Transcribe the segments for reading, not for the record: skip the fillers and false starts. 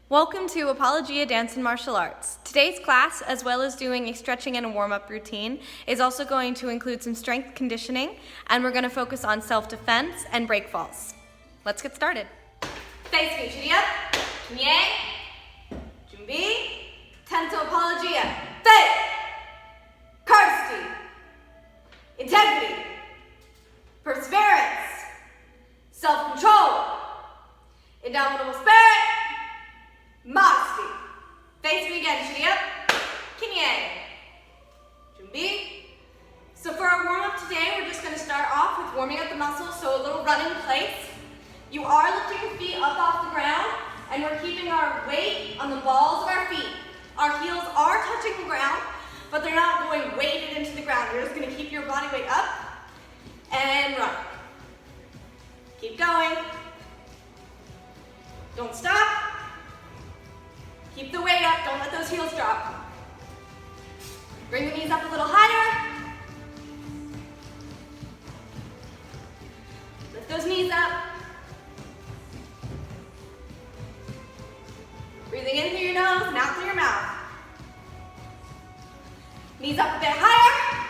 Welcome to Apologia Dance and Martial Arts. Today's class, as well as doing a stretching and a warm-up routine, is also going to include some strength conditioning, and we're going to focus on self-defense and break falls. Let's get started. Face me, chidi up, knie, 준비, tanto apologia, faith, courtesy, integrity, perseverance, self-control, indomitable spirit, modesty. Face me again, chidi up, knie, 준비. So for our warm-up today, we're just going to start off with warming up the muscles, so a little run in place. You are lifting your feet up off the ground, and we're keeping our weight on the balls of our feet. Our heels are touching the ground, but they're not going weighted into the ground. You're just going to keep your body weight up and run. Keep going. Don't stop. Keep the weight up. Don't let those heels drop. Bring the knees up a little higher. Lift those knees up. Breathing in through your nose and out through your mouth. Knees up a bit higher.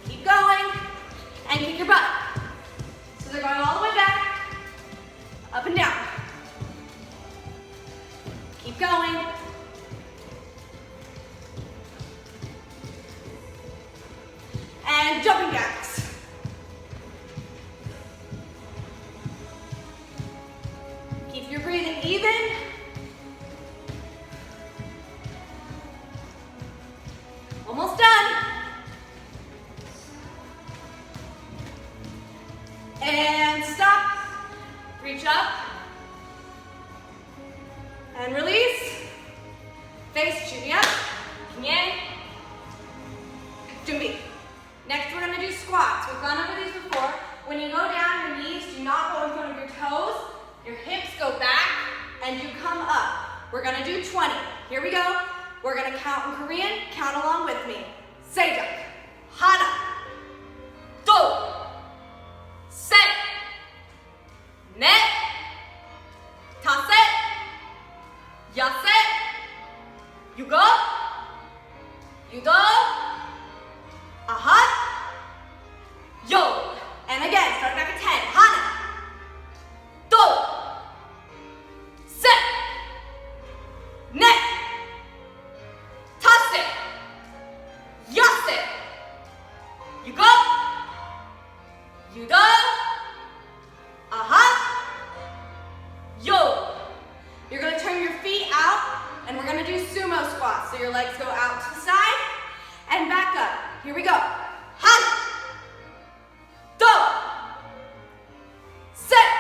Keep going and kick your butt. So they're going all the way back, up and down. Keep going. And jumping jacks. Keep your breathing even. Almost done. And stop. Reach up. And release. Face chudi up. Knie. Junbi. Next, we're going to do squats. We've gone over these before. When you go down, your knees do not go in front of your toes. Your hips go back, and you come up. We're going to do 20. Here we go. We're going to count in Korean. Count along with me. Sejak. Hana. Do. Set. Net. Taset. Yaset. Yugo. Yudo. Aha. Yo. And again, start back at 10. Hana. Do. Set. Net. Tase. Yase. Yugo. Yudo. Aha. Yo. You're going to turn your feet out, and we're going to do sumo squats. So your legs go out to the side and back up. Here we go. Hana. Do. Set.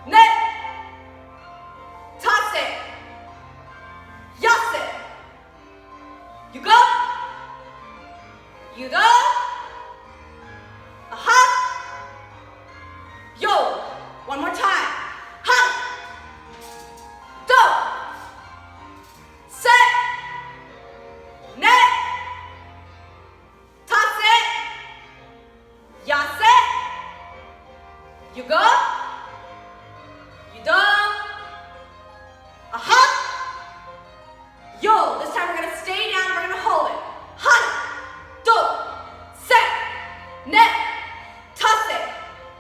Net. Tase. Yase. Yugo. Yudo. Aha. Yo. One more time. Hana. Do. Set. Net. Tase. Yase. Yugo. Yudo. Aha. Yo. This time we're going to stay down. We're going to hold it. Hana. Do. Set. Net. Tase.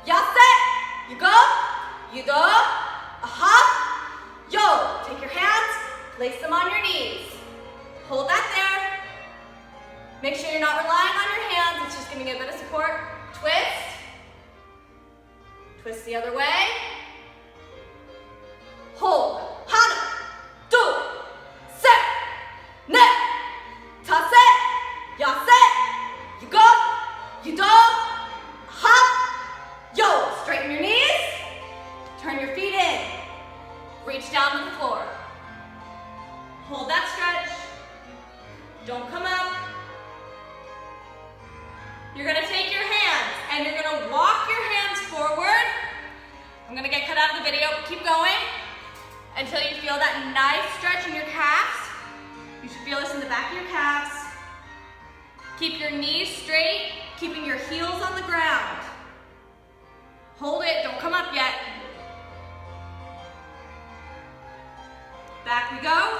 Yase. Yugo. Yudo. Aha. Yo. Take your hands. Place them on your knees. Hold that there. Make sure you're not relying on your hands. It's just giving you a bit of support. Twist. Twist the other way. Hold. Hana. Do. Set. Net. Tase. Yase. Yugo. Yudo. Aha. Yo. Straighten your knees. Turn your feet in. Reach down to the floor. Hold that stretch. Don't come up. You're going to take your hands and you're going to walk your hands forward. I'm going to get cut out of the video, but keep going until you feel that nice stretch in your calves. You should feel this in the back of your calves. Keep your knees straight, keeping your heels on the the ground. Hold it, don't come up yet. Back we go.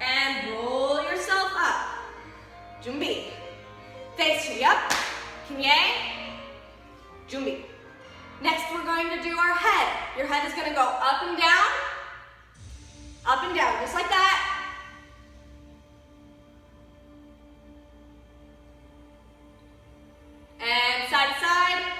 And roll yourself up. Junbi. Face tree up. Kinye. Junbi. Next we're going to do our head. Your head is going to go up and down, just like that. And side to side.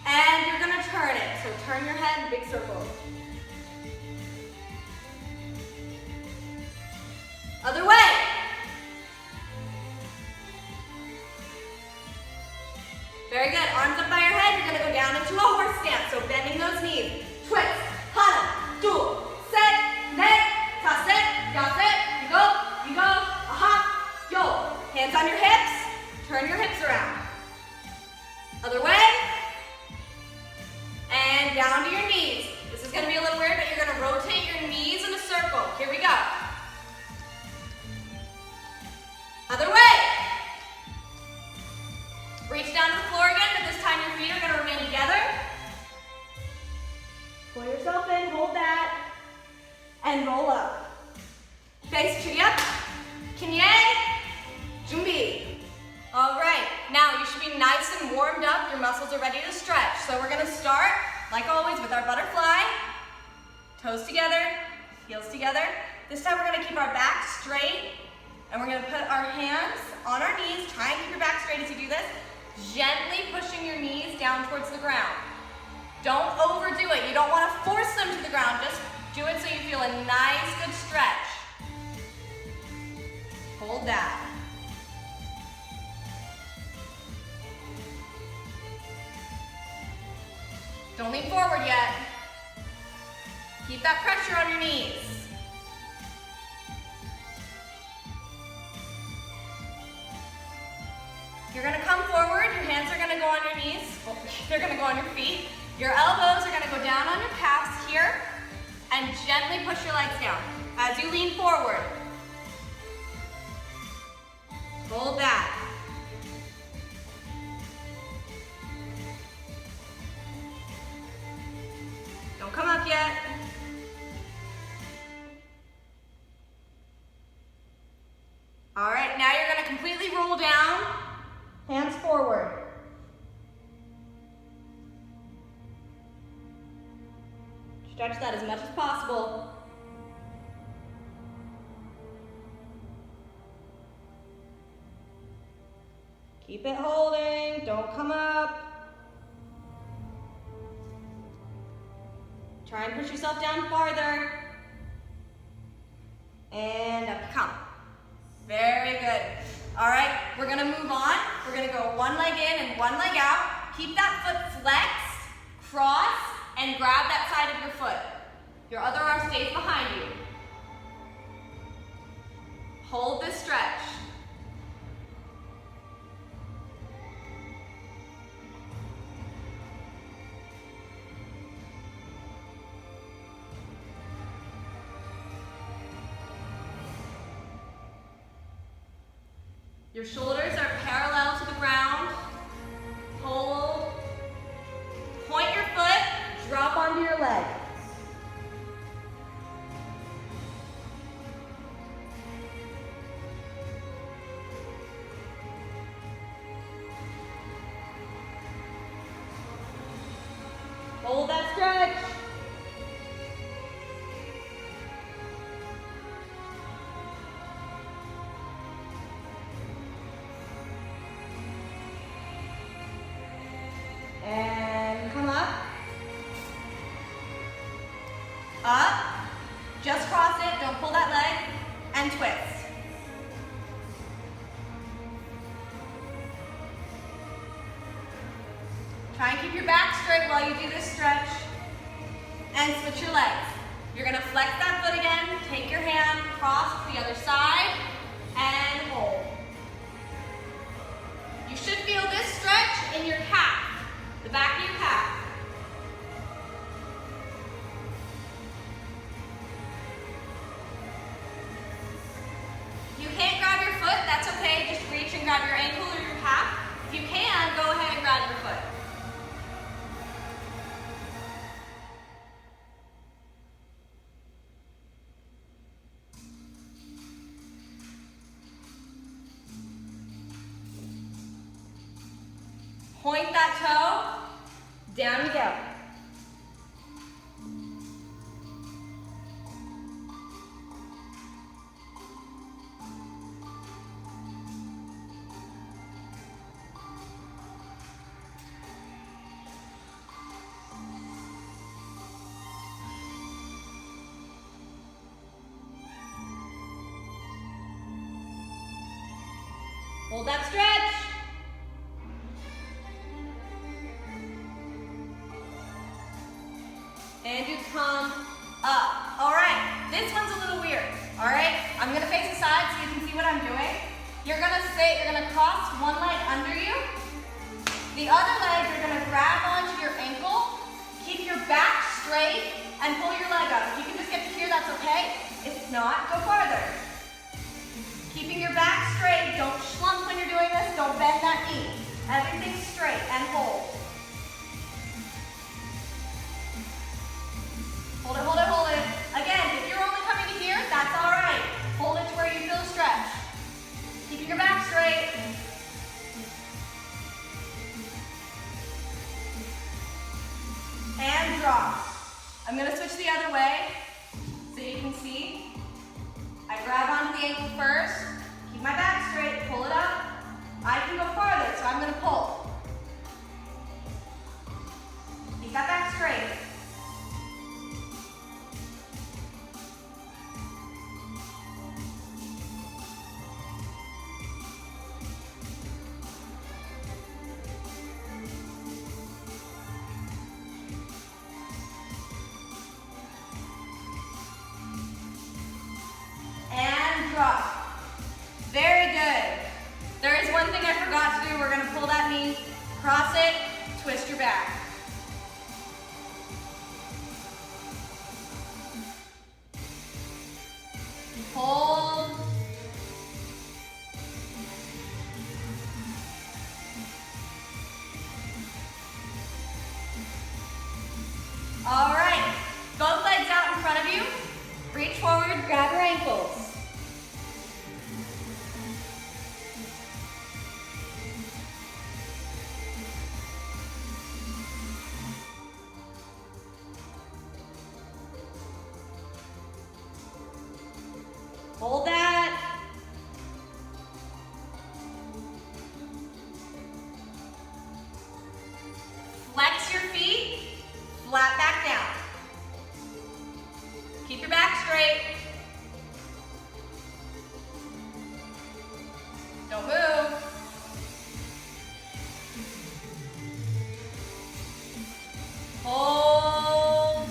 And you're going to turn it. So turn your head, big circle. Other way. Very good. Arms up by your head. You're going to go down into a horse stance. So bending those knees. Twist. Hana. Do. Set. Net. Taset. Yaset. You go. Aha. Yo. Hands on your hips. Turn your hips around. Other way. And down to your knees. This is going to be a little weird, but you're going to rotate your knees in a circle. Here we go. Other way. Reach down to the floor again, but this time your feet are going to remain together. Pull yourself in, hold that, and roll up. Face tree up. Kinye. Junbi. All right, now you should be nice and warmed up. Your muscles are ready to stretch. So we're going to start, like always, with our butterfly. Toes together, heels together. This time we're going to keep our back straight. And we're going to put our hands on our knees. Try and keep your back straight as you do this. Gently pushing your knees down towards the ground. Don't overdo it. You don't want to force them to the ground. Just do it so you feel a nice, good stretch. Hold that. Don't lean forward yet. Keep that pressure on your knees. You're going to come forward, your hands are going to go on your knees, well, they're going to go on your feet. Your elbows are going to go down on your calves here, and gently push your legs down as you lean forward. Hold that. Don't come up yet. All right, now you're going to completely roll down. Hands forward. Stretch that as much as possible. Keep it holding, don't come up. Try and push yourself down farther. And up you come. Very good. All right, we're gonna move on. We're gonna go one leg in and one leg out. Keep that foot flexed, cross, and grab that side of your foot. Your other arm stays behind you. Hold this stretch. Your shoulders are parallel to the ground. Hold. Point your foot, drop onto your leg. Hold that stretch. And come up. Up. Just cross it, don't pull that leg. And twist. Try and keep your back straight while you do this stretch. And switch your legs. You're going to flex that foot again. Take your hand, cross to the other side, and hold. You should feel this stretch in your calf, the back of your calf. Point that toe, down you go. Hold that stretch. And you come up. All right, this one's a little weird. All right, I'm gonna face the side so you can see what I'm doing. You're gonna cross one leg under you. The other leg, you're gonna grab onto your ankle, keep your back straight, and pull your leg up. If you can just get to here, that's okay. If not, go farther. Keeping your back straight, don't slump when you're doing this, don't bend that knee. Everything straight and hold. Hold it, hold it, hold it. Again, if you're only coming to here, that's all right. Hold it to where you feel a stretch. Keeping your back straight. And drop. I'm gonna switch the other way so you can see. I grab onto the ankle first, keep my back straight, pull it up. I can go farther, so I'm gonna pull. Keep that back straight. Drop. Very good. There is one thing I forgot to do. We're going to pull that knee, cross it, twist your back. Hold. All right. Both legs out in front of you. Reach forward, grab your ankles. Hold that. Flex your feet, flat back down. Keep your back straight. Don't move. Hold.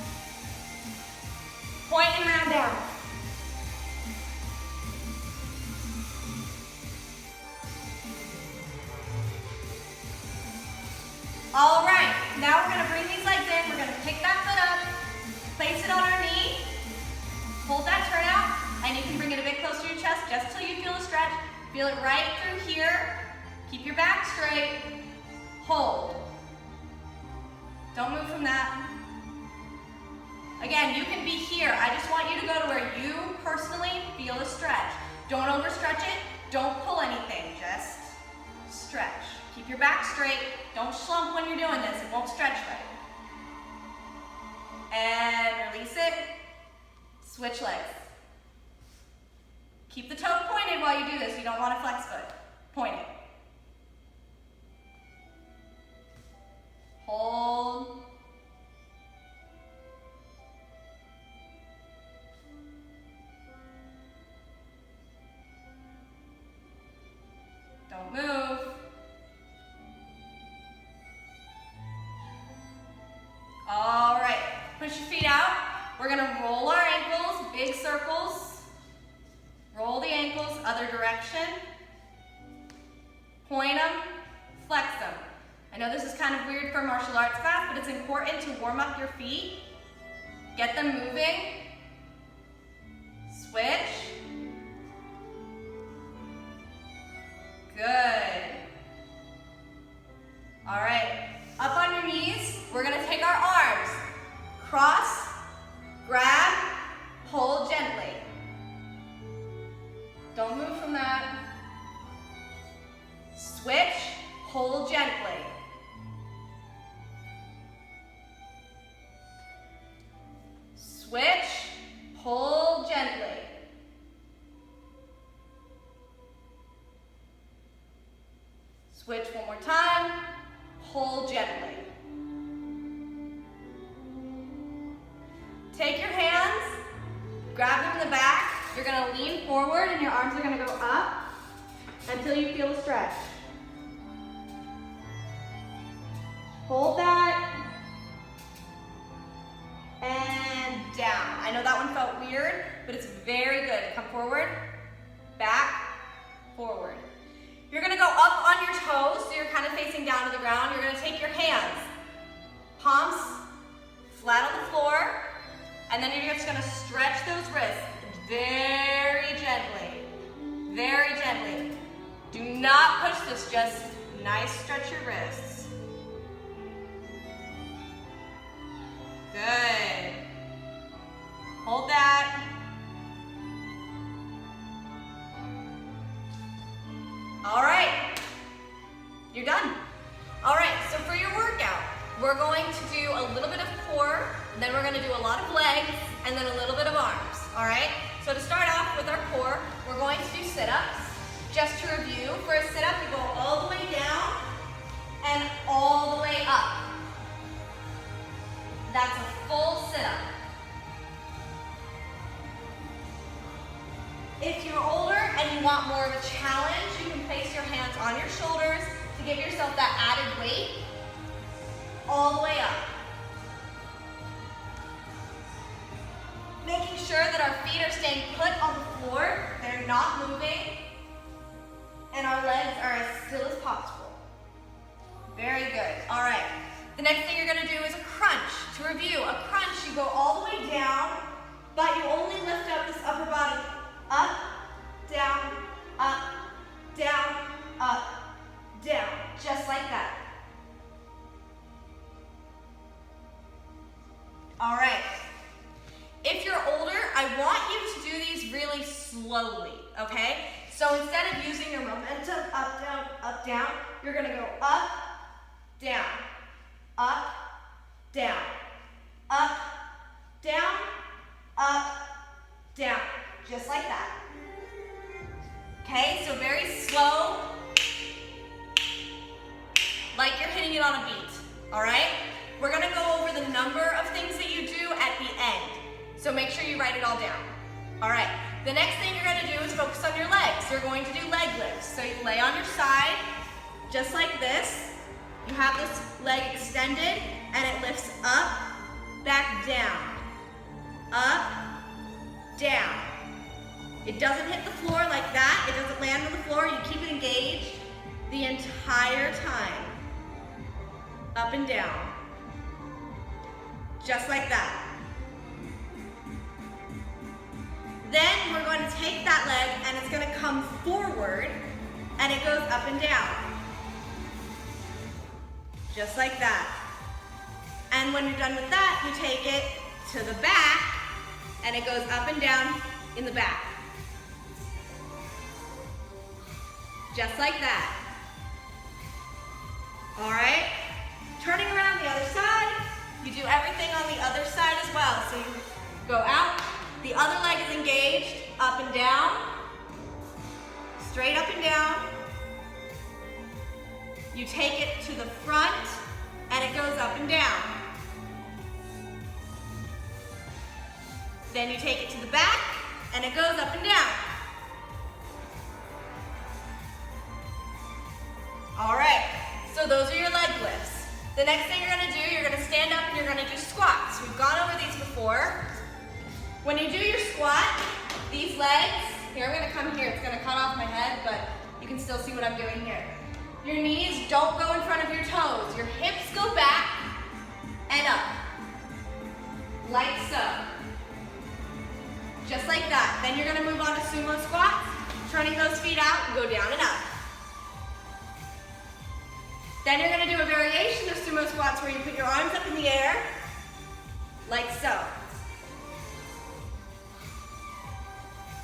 Point and round down. All right, now we're gonna bring these legs in. We're gonna pick that foot up, place it on our knee, hold that turnout, and you can bring it a bit closer to your chest just till you feel a stretch. Feel it right through here. Keep your back straight. Hold. Don't move from that. Again, you can be here. I just want you to go to where you personally feel a stretch. Don't overstretch it. Don't pull anything. Just stretch. Keep your back straight. Don't slump when you're doing this. It won't stretch right. And release it. Switch legs. Keep the toe pointed while you do this. You don't want to flex foot. Point it. Hold. Don't move. All right, push your feet out. We're gonna roll our ankles, big circles. Roll the ankles, other direction. Point them, flex them. I know this is kind of weird for martial arts class, but it's important to warm up your feet. Get them moving. Switch. Good. All right, up on your knees, we're gonna take our arms. Cross, grab, hold gently. Don't move from that. Switch, hold gently. Take your hands, grab them in the back. You're gonna lean forward and your arms are gonna go up until you feel a stretch. Hold that. And down. I know that one felt weird, but it's very good. Come forward, back, forward. You're gonna go up on your toes, so you're kind of facing down to the ground. You're gonna take your hands, palms flat on the floor, and then you're just gonna stretch those wrists very gently, very gently. Do not push this, just nice stretch your wrists. Good. Hold that. All right, you're done. All right, so for your workout, we're going to do a little bit of core, then we're gonna do a lot of legs, and then a little bit of arms, all right? So to start off with our core, we're going to do sit-ups. Just to review, for a sit-up, you go all the way down and all the way up. That's a full sit-up. If you're older and you want more of a challenge, you can place your hands on your shoulders to give yourself that added weight. All the way up. Making sure that our feet are staying put on the floor, they're not moving, and our legs are as still as possible. Very good. All right. The next thing you're going to do is a crunch. To review, a crunch, you go all the way down, but you only lift up this upper body. Up, down, up, down, up, down. Just like that. All right. If you're older, I want you to do these really slowly, okay? So instead of using your momentum, up, down, you're gonna go up, down, up, down, up, down, up, down, just like that. Okay, so very slow, like you're hitting it on a beat, all right? We're gonna go over the number of things that you do at the end. So make sure you write it all down. All right, the next thing you're gonna do is focus on your legs. You're going to do leg lifts. So you lay on your side, just like this. You have this leg extended, and it lifts up, back, down. Up, down. It doesn't hit the floor like that. It doesn't land on the floor. You keep it engaged the entire time. Up and down. Just like that. Then we're going to take that leg and it's going to come forward and it goes up and down. Just like that. And when you're done with that, you take it to the back and it goes up and down in the back. Just like that. All right? Turning around the other side, you do everything on the other side as well. So you go out, the other leg is engaged, up and down, straight up and down. You take it to the front and it goes up and down. Then you take it to the back and it goes up and down. All right, so those are your leg lifts. The next thing you're gonna do, you're gonna stand up and you're gonna do squats. We've gone over these before. When you do your squat, these legs, here I'm gonna come here, it's gonna cut off my head, but you can still see what I'm doing here. Your knees don't go in front of your toes. Your hips go back and up, like so. Just like that. Then you're gonna move on to sumo squats, turning those feet out and go down and up. Then you're gonna do a variation of sumo squats where you put your arms up in the air, like so.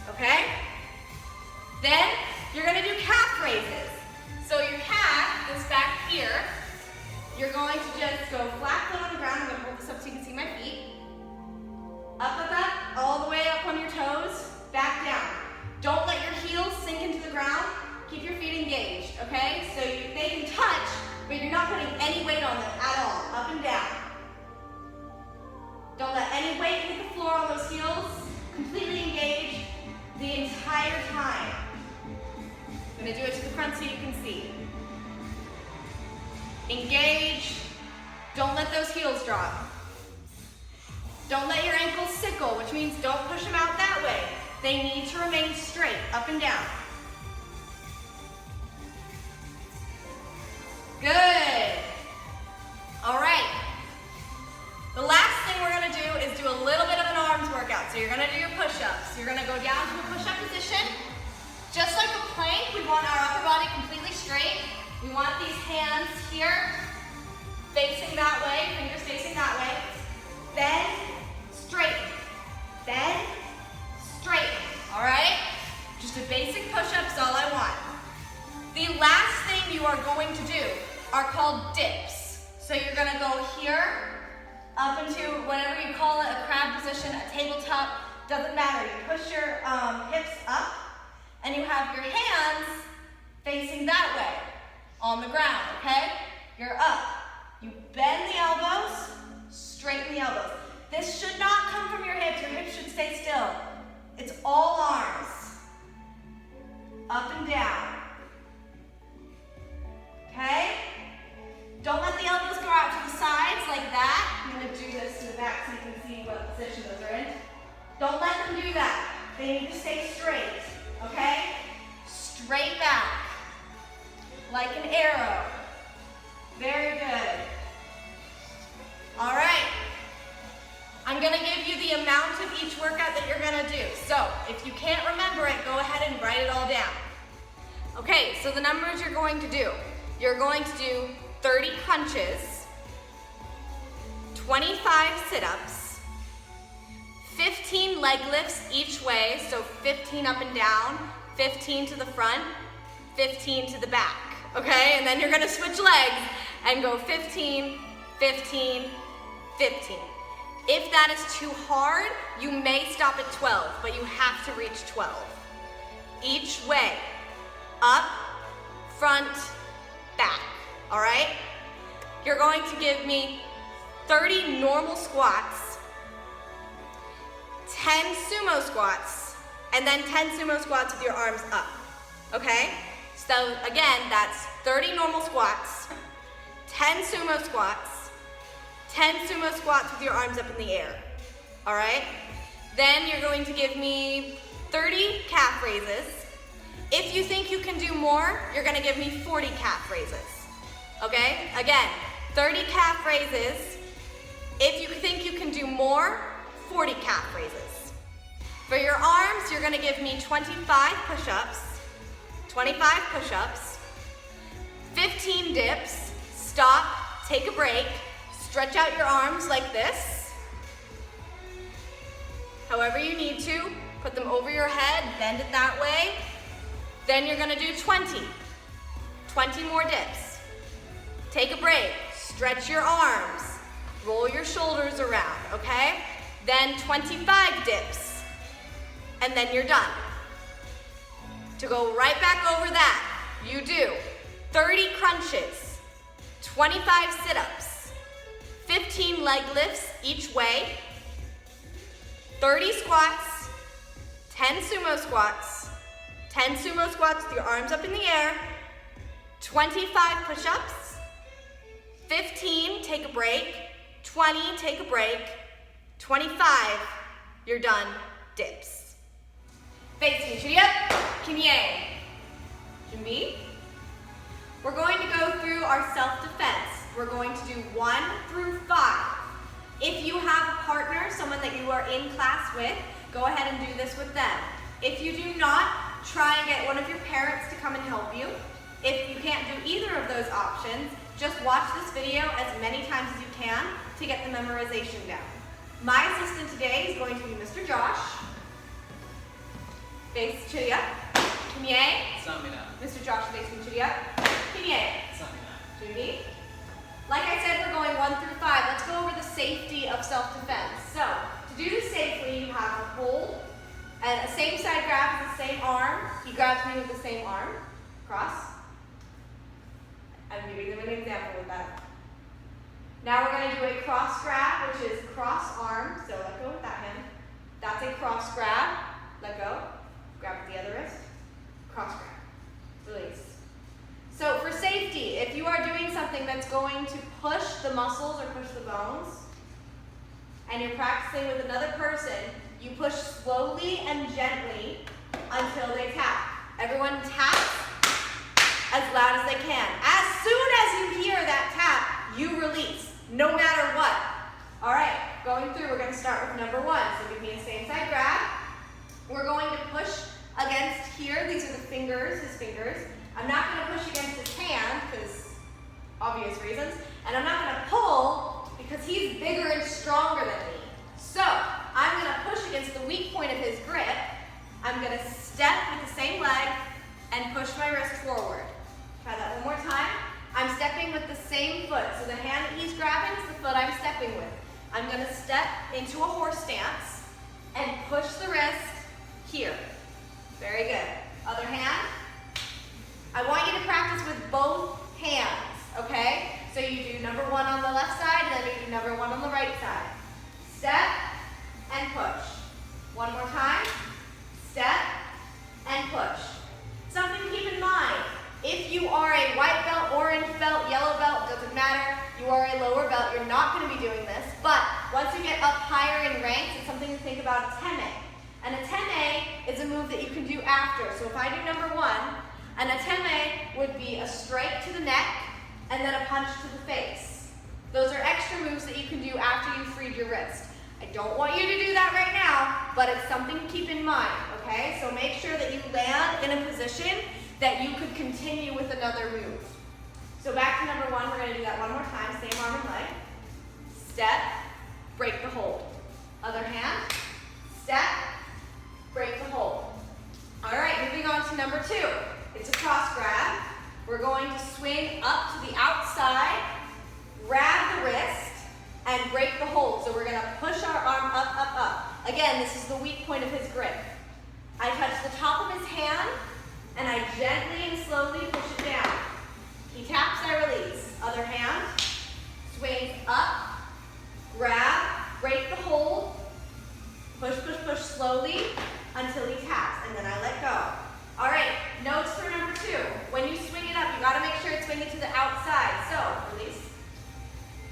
Okay? Then you're gonna do calf raises. So your calf is back here. You're going to just go flat foot on the ground. I'm gonna hold this up so you can see my feet. Up, up, up, all the way up on your toes, back down. Don't let your heels sink into the ground. Keep your feet engaged, okay? So they can touch, but you're not putting any weight on them at all. Up and down. Don't let any weight hit the on those heels, completely engaged the entire time. I'm gonna do it to the front so you can see. Engage. Don't let those heels drop. Don't let your ankles sickle, which means don't push them out that way. They need to remain straight, up and down. Good. All right. The last thing we're gonna do is do a little bit of an arms workout. So you're gonna do your push-ups. You're gonna go down to a push-up position. Just like a plank, we want our upper body completely straight. We want these hands here, facing that way, fingers facing that way. Then, straighten. Then, straighten. All right? Just a basic push-up is all I want. The last thing you are going to do are called dips. So you're gonna go here, up into whatever you call it, a crab position, a tabletop, doesn't matter. You push your hips up, and you have your hands facing that way on the ground, okay? You're up. You bend the elbows, straighten the elbows. This should not come from your hips. Your hips should stay still. It's all arms. Up and down. Okay? Don't let the elbows go out to the sides like that. I'm going to do this to the back so you can see what position those are in. Don't let them do that. They need to stay straight. Okay? Straight back. Like an arrow. Very good. All right. I'm going to give you the amount of each workout that you're going to do. So if you can't remember it, go ahead and write it all down. Okay, so the numbers you're going to do. You're going to do 30 crunches, 25 sit-ups, 15 leg lifts each way, so 15 up and down, 15 to the front, 15 to the back, okay? And then you're gonna switch legs and go 15, 15, 15. If that is too hard, you may stop at 12, but you have to reach 12. Each way, up, front, back, all right? You're going to give me 30 normal squats, 10 sumo squats, and then 10 sumo squats with your arms up, okay? So again, that's 30 normal squats, 10 sumo squats, 10 sumo squats with your arms up in the air, all right? Then you're going to give me 30 calf raises. If you think you can do more, you're gonna give me 40 calf raises, okay? Again, 30 calf raises. If you think you can do more, 40 calf raises. For your arms, you're gonna give me 25 push-ups, 25 push-ups, 15 dips, stop, take a break, stretch out your arms like this. However you need to, put them over your head, bend it that way. Then you're gonna do 20 more dips. Take a break, stretch your arms, roll your shoulders around, okay? Then 25 dips, and then you're done. To go right back over that, you do 30 crunches, 25 sit-ups, 15 leg lifts each way, 30 squats, 10 sumo squats, 10 sumo squats with your arms up in the air, 25 push-ups, 15, take a break, 20, take a break, 25, you're done, dips. Facing each other, Kimye. Junbi. We're going to go through our self-defense. We're going to do 1 through 5. If you have a partner, someone that you are in class with, go ahead and do this with them. If you do not, try and get one of your parents to come and help you. If you can't do either of those options, just watch this video as many times as you can to get the memorization down. My assistant today is going to be Mr. Josh. Face Chiliya. Kimye. Samina. Mr. Josh facing Chiliya. Kimye. Samina. Junbi. Like I said, we're going 1 through 5. Let's go over the safety of self-defense. So, to do this safely, you have a hold, and a same side grab with the same arm. He grabs me with the same arm. Cross. I'm giving them an example with that. Now we're going to do a cross grab, which is cross arm. So let go with that hand. a cross grab. Let go. Grab with the other wrist. Cross grab. Release. So for safety, if you are doing something that's going to push the muscles or push the bones, and you're practicing with another person, you push slowly and gently until they tap. Everyone taps as loud as they can. As soon as you hear that tap, you release, no matter what. All right, going through, we're going to start with number 1. So give me a same side grab. We're going to push against here. These are the fingers, his fingers. I'm not going to push against his hand because obvious reasons. And I'm not going to pull because he's bigger and stronger than me. So I'm going to push against the weak point of his grip. I'm going to step with the same leg and push my wrist forward. Try that one more time. I'm stepping with the same foot. So the hand that he's grabbing is the foot I'm stepping with. I'm going to step into a horse stance and push the wrist here. Very good. Other hand. I want you to practice with both hands, okay? So you do number 1 on the left side, and then you do number 1 on the right side. Step and push. One more time. Step and push. Something to keep in mind. If you are a white belt, orange belt, yellow belt, doesn't matter. You are a lower belt, you're not going to be doing this. But once you get up higher in ranks, it's something to think about. A teme. And a teme is a move that you can do after. So if I do number 1, an ateme would be a strike to the neck and then a punch to the face. Those are extra moves that you can do after you've freed your wrist. I don't want you to do that right now, but it's something to keep in mind, okay? So make sure that you land in a position that you could continue with another move. So back to number 1, we're going to do that one more time, same arm and leg. Step, break the hold. Other hand, step, break the hold. All right, moving on to number 2. It's a cross grab. We're going to swing up to the outside, grab the wrist, and break the hold. So we're going to push our arm up, up, up. Again, this is the weak point of his grip. I touch the top of his hand, and I gently and slowly push it down. He taps, I release. Other hand, swings up, grab, break the hold, push, push, push slowly until he taps, and then I let go. All right, notes for number 2. When you swing it up, you gotta make sure it's swinging to the outside. So, release.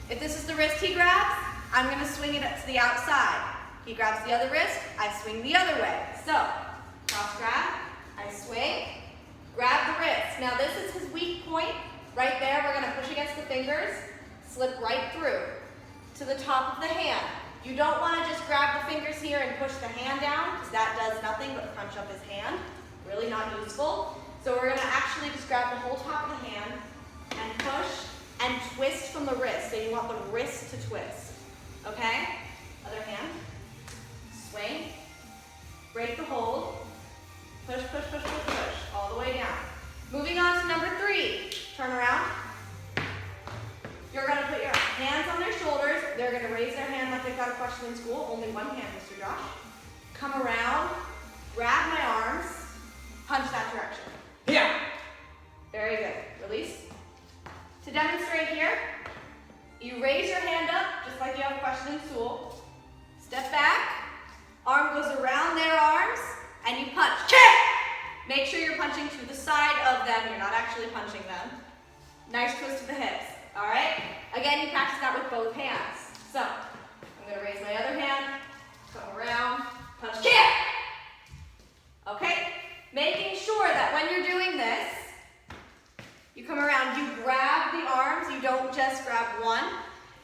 If this is the wrist he grabs, I'm gonna swing it up to the outside. He grabs the other wrist, I swing the other way. So, cross grab, I swing, grab the wrist. Now this is his weak point. Right there, we're gonna push against the fingers, slip right through to the top of the hand. You don't wanna just grab the fingers here and push the hand down, because that does nothing but crunch up his hand. Really not useful. So we're gonna actually just grab the whole top of the hand and push and twist from the wrist. So you want the wrist to twist, okay? Other hand, swing, break the hold, push, push, push, push, push, all the way down. Moving on to number 3, turn around. You're gonna put your hands on their shoulders. They're gonna raise their hand like they've got a question in school. Only one hand, Mr. Josh. Come around, grab my arms, punch that direction. Yeah. Very good. Release. To demonstrate here, you raise your hand up just like you have a question in school. Step back, arm goes around their arms, and you punch. Kick! Make sure you're punching to the side of them. You're not actually punching them. Nice twist to the hips. All right? Again, you practice that with both hands. So, I'm going to raise my other hand, come around, punch, kick! Okay? Making sure that when you're doing this, you come around, you grab the arms, you don't just grab one.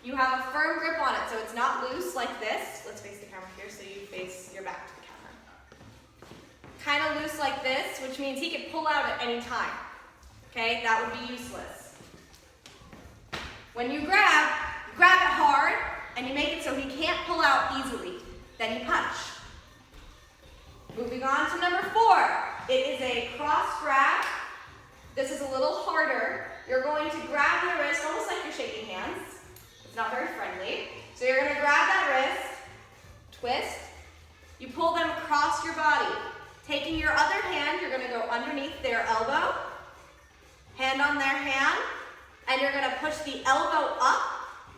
You have a firm grip on it, so it's not loose like this. Let's face the camera here so you face your back to the camera. Kind of loose like this, which means he can pull out at any time. Okay, that would be useless. When you grab it hard, and you make it so he can't pull out easily. Then you punch. Moving on to number 4. It is a cross grab. This is a little harder. You're going to grab the wrist, almost like you're shaking hands. It's not very friendly. So you're going to grab that wrist, twist. You pull them across your body. Taking your other hand, you're going to go underneath their elbow, hand on their hand, and you're going to push the elbow up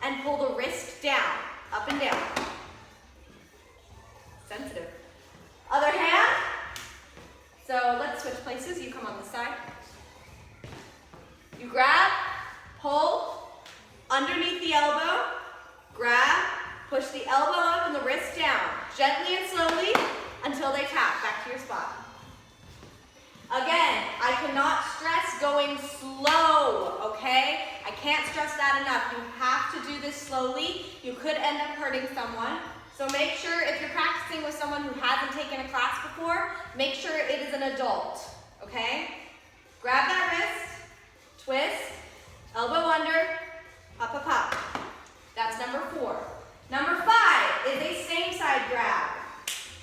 and pull the wrist down, up and down. Sensitive. this side. You grab, pull, underneath the elbow, grab, push the elbow up and the wrist down, gently and slowly until they tap back to your spot. Again, I cannot stress going slow, okay? I can't stress that enough. You have to do this slowly. You could end up hurting someone. So make sure if you're practicing with someone who hasn't taken a class before, make sure it is an adult, okay? Grab that wrist, twist, elbow under, up, up, up. That's number 4. Number 5 is a same side grab.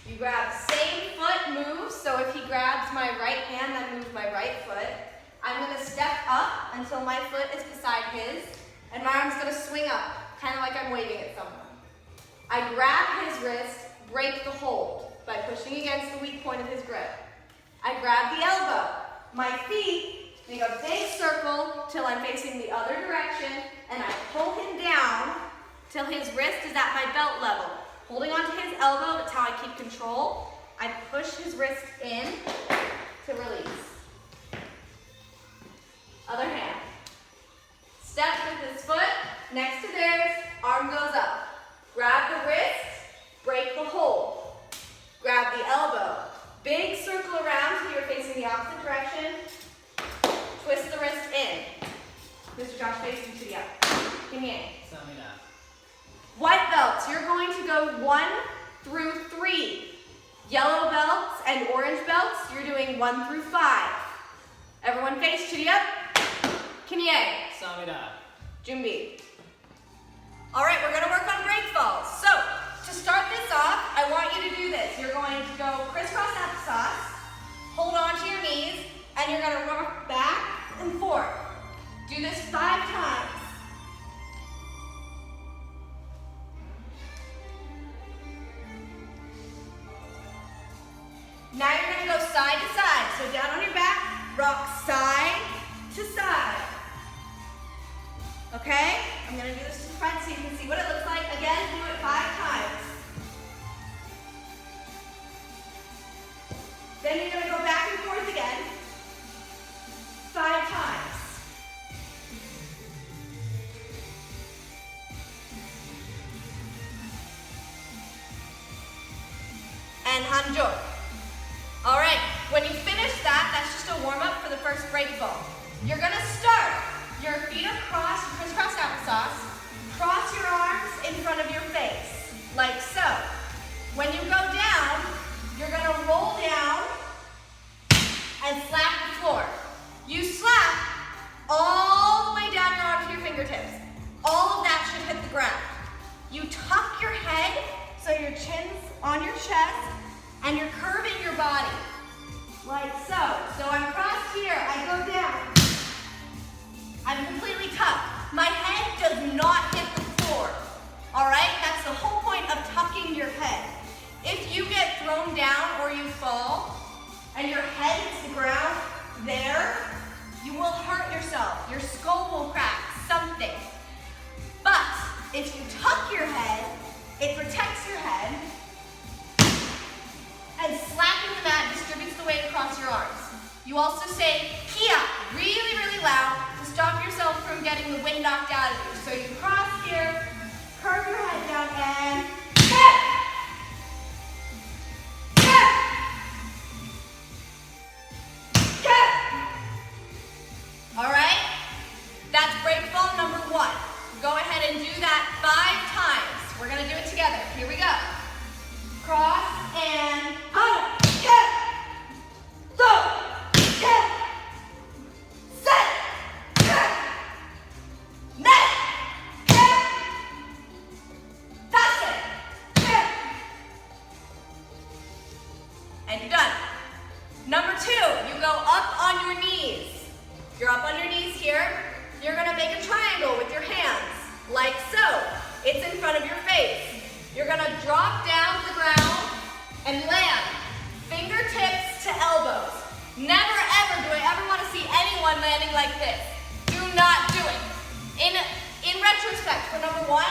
You grab same foot moves, so if he grabs my right hand, then move my right foot. I'm going to step up until my foot is beside his, and my arm's going to swing up, kind of like I'm waving at someone. I grab his wrist, break the hold by pushing against the weak point of his grip. I grab the elbow. My feet make a big circle till I'm facing the other direction, and I pull him down till his wrist is at my belt level. Holding onto his elbow, that's how I keep control. I push his wrist in to release. Other hand. Step with his foot next to theirs, arm goes up. Grab the wrist, break the hold. Grab the elbow. Big circle around till you're facing the opposite direction. Twist the wrist in. Mr. Josh, face you to the up. Give me a. White belts, you're going to go 1 through 3. Yellow belts and orange belts, you're doing 1 through 5. Everyone face to the up. Kimye. Samida. Jumbi. All right, we're going to work on break falls. So, to start this off, I want you to do this. You're going to go crisscross applesauce, hold on to your knees, and you're going to rock back and forth. Do this 5 times. Now you're going to go side to side. So down on your back, rock side to side. Okay? I'm going to do this to the front so you can see what it looks like. Again, do it 5 times. Then you're going to go back and forth again. 5 times. And hanjo. All right, when you finish that, that's just a warm-up for the first break fall. You're gonna start, your feet are crossed, crisscross applesauce, cross your arms in front of your face, like so. When you go down, you're gonna roll down and slap the floor. You slap all the way down your arm to your fingertips. All of that should hit the ground. You tuck your head so your chin's on your chest, and you're curving your body, like so. So I'm crossed here, I go down. I'm completely tucked. My head does not hit the floor, all right? That's the whole point of tucking your head. If you get thrown down or you fall, and your head hits the ground there, you will hurt yourself. Your skull will crack, something. But if you tuck your head, it protects your head, and slapping the mat distributes the weight across your arms. You also say kia really, really loud to stop yourself from getting the wind knocked out of you. So you cross here, curve your head down, and all right? That's break fall number 1. Go ahead and do that 5 times. We're gonna do it together. Here we go. Cross and and you're done. Number 2, you go up on your knees. You're up on your knees here. You're gonna make a triangle with your hands, like so. It's in front of your face. You're gonna drop down to the ground and land. Fingertips to elbows. Never ever do I ever want to see anyone landing like this. Do not do it. In retrospect, for number 1,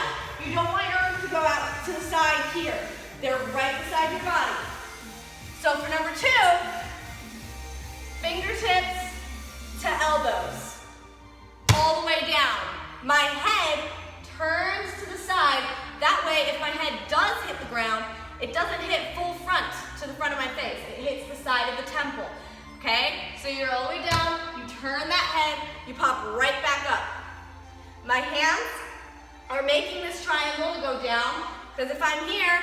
you don't want your arms to go out to the side here. They're right beside your body. So for number 2, fingertips to elbows, all the way down. My head turns to the side. That way, if my head does hit the ground, it doesn't hit full front to the front of my face. It hits the side of the temple, okay? So you're all the way down, you turn that head, you pop right back up. My hands are making this triangle to go down, because if I'm here,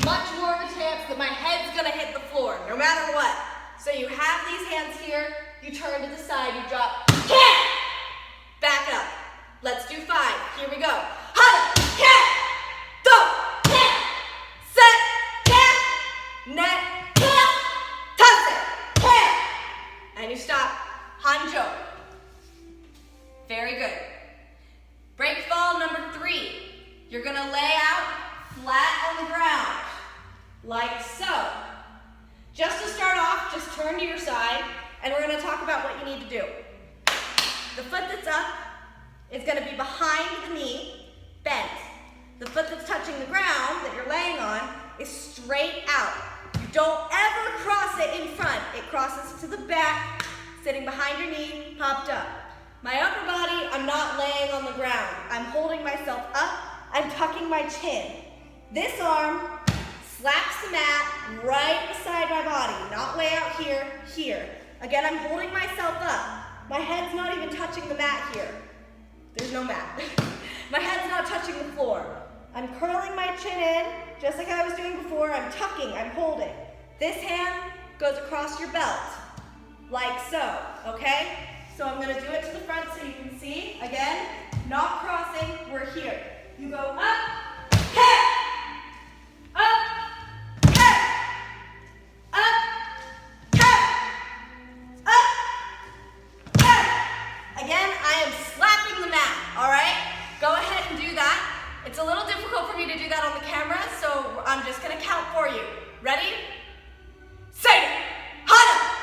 much more of a chance that my head's gonna hit the floor, no matter what. So you have these hands here, you turn to the side, you drop, back up. Let's do 5, here we go. Hana, do, set, net, tase, and you stop, hanjo. Very good. Break fall number 3. You're gonna lay out flat on the ground, like so. Just to start off, just turn to your side, and we're gonna talk about what you need to do. The foot that's up is gonna be behind the knee, bent. The foot that's touching the ground that you're laying on is straight out. You don't ever cross it in front. It crosses to the back, sitting behind your knee, popped up. My upper body, I'm not laying on the ground. I'm holding myself up, I'm tucking my chin. This arm slaps the mat right beside my body, not way out here, here. Again, I'm holding myself up. My head's not even touching the mat here. There's no mat. My head's not touching the floor. I'm curling my chin in, just like I was doing before. I'm tucking, I'm holding. This hand goes across your belt, like so, okay? So I'm gonna do it to the front so you can see. Again, not crossing, we're here. You go up, head, up, head, up, head, up, head. Again, I am slapping the mat, all right? Go ahead and do that. It's a little difficult for me to do that on the camera, so I'm just gonna count for you. Ready? Say it. Hana.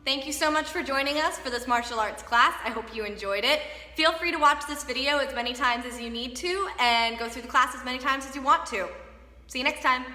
Thank you so much for joining us for this martial arts class. I hope you enjoyed it. Feel free to watch this video as many times as you need to and go through the class as many times as you want to. See you next time.